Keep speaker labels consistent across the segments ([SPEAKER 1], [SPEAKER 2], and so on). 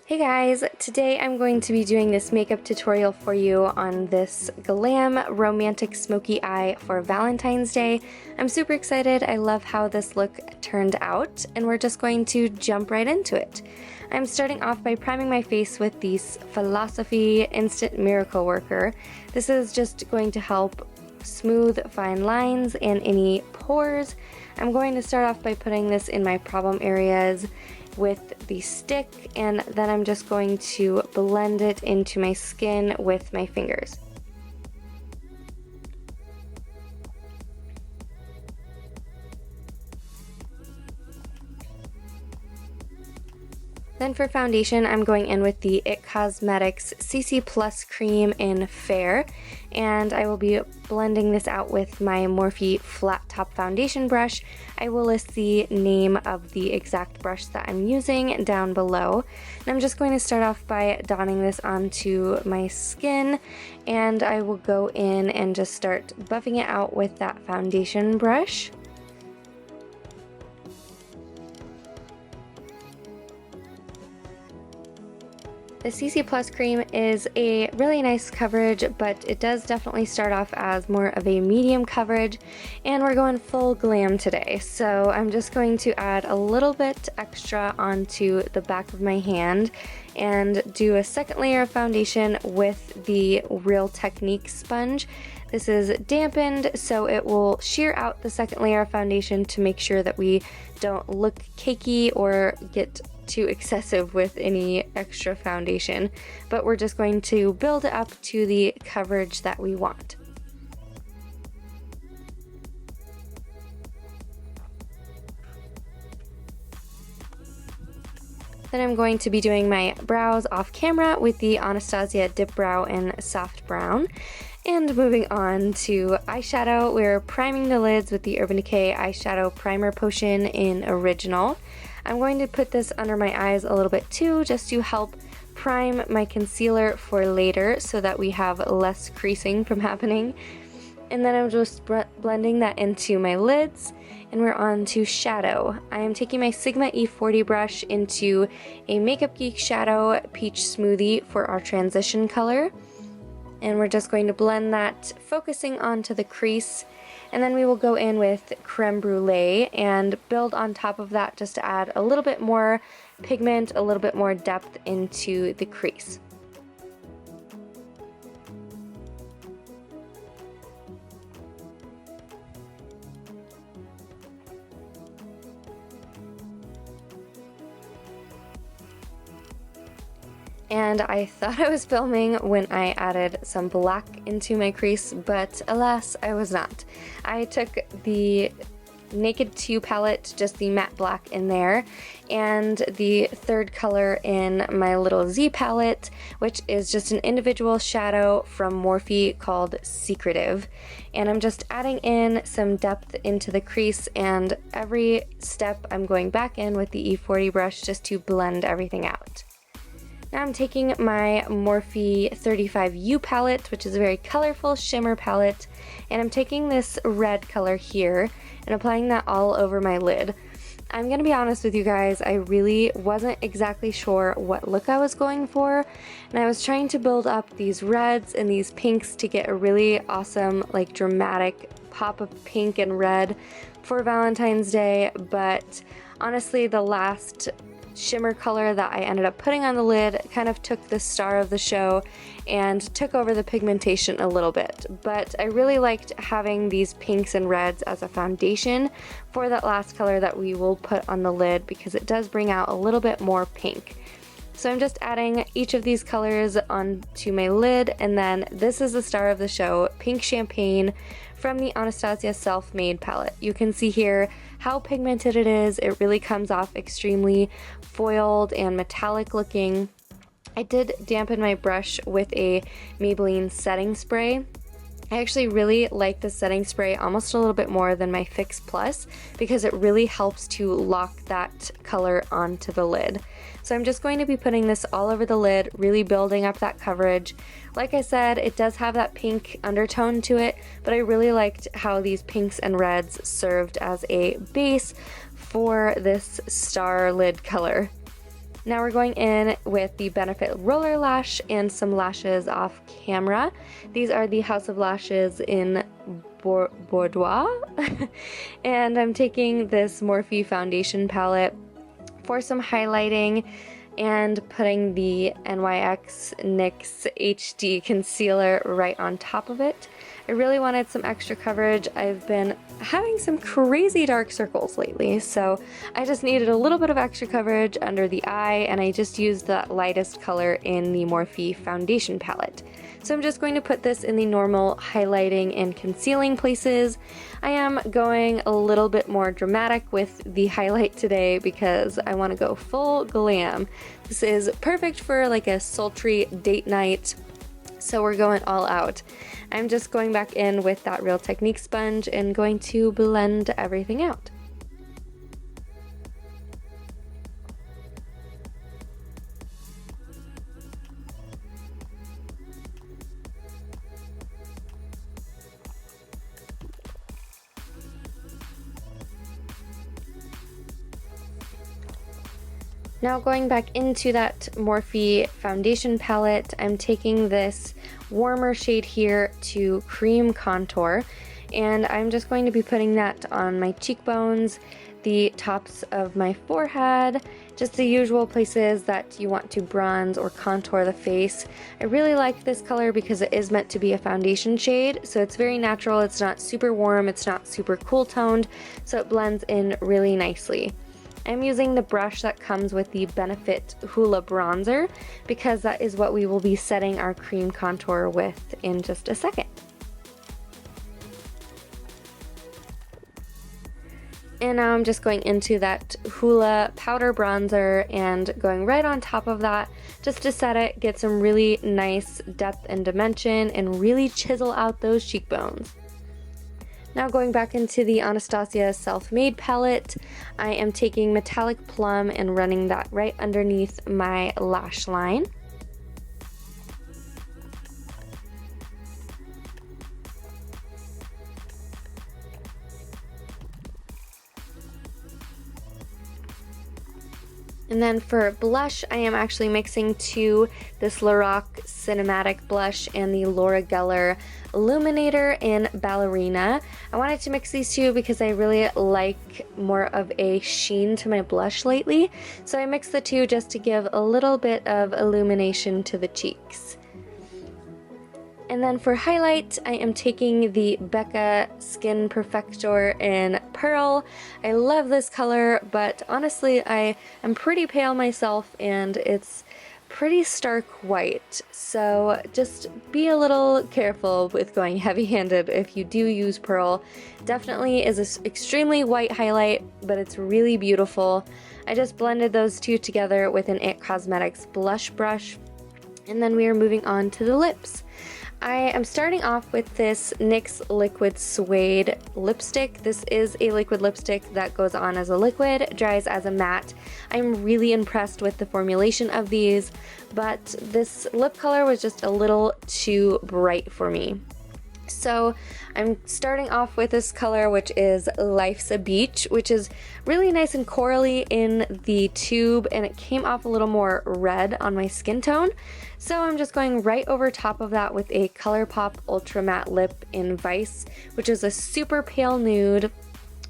[SPEAKER 1] Hey guys, today I'm going to be doing this makeup tutorial for you on this Glam Romantic Smoky Eye for Valentine's Day. I'm super excited. I love how this look turned out, and we're just going to jump right into it. I'm starting off by priming my face with the Philosophy Instant Miracle Worker. This is just going to help smooth fine lines and any pores. I'm going to start off by putting this in my problem areas with the stick, and then I'm just going to blend it into my skin with my fingers. Then for foundation, I'm going in with the IT Cosmetics CC Plus Cream in Fair, and I will be blending this out with my Morphe Flat Top Foundation brush. I will list the name of the exact brush that I'm using down below. And I'm just going to start off by dotting this onto my skin, and I will go in and just start buffing it out with that foundation brush. The CC Plus cream is a really nice coverage, but it does definitely start off as more of a medium coverage, and we're going full glam today. So I'm just going to add a little bit extra onto the back of my hand and do a second layer of foundation with the Real Technique sponge. This is dampened, so it will sheer out the second layer of foundation to make sure that we don't look cakey or get too excessive with any extra foundation, but we're just going to build it up to the coverage that we want. Then I'm going to be doing my brows off camera with the Anastasia Dipbrow in Soft Brown. And moving on to eyeshadow, we're priming the lids with the Urban Decay Eyeshadow Primer Potion in Original. I'm going to put this under my eyes a little bit too, just to help prime my concealer for later so that we have less creasing from happening. And then I'm just blending that into my lids, and we're on to shadow. I am taking my Sigma E40 brush into a Makeup Geek Shadow Peach Smoothie for our transition color. And we're just going to blend that, focusing onto the crease, and then we will go in with Creme Brûlée and build on top of that just to add a little bit more pigment, a little bit more depth into the crease. And I thought I was filming when I added some black into my crease, but alas, I was not. I took the Naked 2 palette, just the matte black in there, and the third color in my little Z palette, which is just an individual shadow from Morphe called Secretive. And I'm just adding in some depth into the crease, and every step I'm going back in with the E40 brush just to blend everything out. Now I'm taking my Morphe 35U palette, which is a very colorful shimmer palette, and I'm taking this red color here and applying that all over my lid. I'm gonna be honest with you guys, I really wasn't exactly sure what look I was going for, and I was trying to build up these reds and these pinks to get a really awesome, like, dramatic pop of pink and red for Valentine's Day, but honestly the last shimmer color that I ended up putting on the lid kind of took the star of the show and took over the pigmentation a little bit. But I really liked having these pinks and reds as a foundation for that last color that we will put on the lid, because it does bring out a little bit more pink. So I'm just adding each of these colors onto my lid, and then this is the star of the show, Pink Champagne from the Anastasia Self-Made palette. You can see here how pigmented it is. It really comes off extremely foiled and metallic looking. I did dampen my brush with a Maybelline setting spray. I actually really like the setting spray almost a little bit more than my Fix Plus, because it really helps to lock that color onto the lid. So I'm just going to be putting this all over the lid, really building up that coverage. Like I said, it does have that pink undertone to it, but I really liked how these pinks and reds served as a base for this star lid color. Now we're going in with the Benefit Roller Lash and some lashes off camera. These are the House of Lashes in Bordeaux. And I'm taking this Morphe foundation palette for some highlighting and putting the NYX NYX HD concealer right on top of it. I really wanted some extra coverage. I've been having some crazy dark circles lately, so I just needed a little bit of extra coverage under the eye, and I just used the lightest color in the Morphe foundation palette. So I'm just going to put this in the normal highlighting and concealing places. I am going a little bit more dramatic with the highlight today because I want to go full glam. This is perfect for like a sultry date night, so we're going all out. I'm just going back in with that Real Technique sponge and going to blend everything out. Now going back into that Morphe foundation palette, I'm taking this warmer shade here to Cream Contour, and I'm just going to be putting that on my cheekbones, the tops of my forehead, just the usual places that you want to bronze or contour the face. I really like this color because it is meant to be a foundation shade, so it's very natural, it's not super warm, it's not super cool toned, so it blends in really nicely. I'm using the brush that comes with the Benefit Hoola Bronzer because that is what we will be setting our cream contour with in just a second. And now I'm just going into that Hoola powder bronzer and going right on top of that just to set it, get some really nice depth and dimension, and really chisel out those cheekbones. Now going back into the Anastasia Self-Made palette, I am taking Metallic Plum and running that right underneath my lash line. And then for blush, I am actually mixing two, this Lorac Cinematic Blush and the Laura Geller Illuminator in Ballerina. I wanted to mix these two because I really like more of a sheen to my blush lately, so I mixed the two just to give a little bit of illumination to the cheeks. And then for highlight, I am taking the Becca Skin Perfector in Pearl. I love this color, but honestly, I am pretty pale myself and it's pretty stark white. So just be a little careful with going heavy-handed if you do use Pearl. Definitely is an extremely white highlight, but it's really beautiful. I just blended those two together with an IT Cosmetics blush brush, and then we are moving on to the lips. I am starting off with this NYX Liquid Suede lipstick. This is a liquid lipstick that goes on as a liquid, dries as a matte. I'm really impressed with the formulation of these, but this lip color was just a little too bright for me. So I'm starting off with this color, which is Life's a Beach, which is really nice and corally in the tube, and it came off a little more red on my skin tone. So I'm just going right over top of that with a ColourPop Ultra Matte Lip in Vice, which is a super pale nude,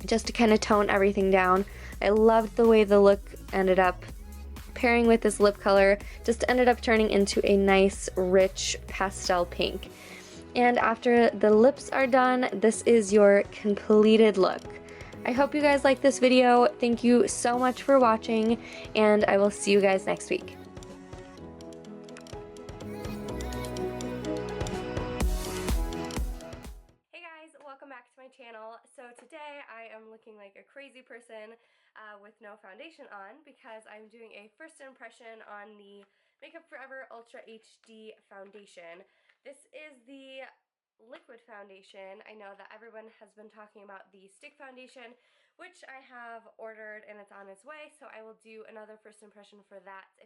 [SPEAKER 1] just to kind of tone everything down. I loved the way the look ended up pairing with this lip color, just ended up turning into a nice, rich pastel pink. And after the lips are done, this is your completed look. I hope you guys like this video. Thank you so much for watching, and I will see you guys next week. Hey guys, welcome back to my channel. So today I am looking like a crazy person with no foundation on because I'm doing a first impression on the Makeup Forever Ultra HD foundation. This is the liquid foundation. I know that everyone has been talking about the stick foundation, which I have ordered and it's on its way, so I will do another first impression for that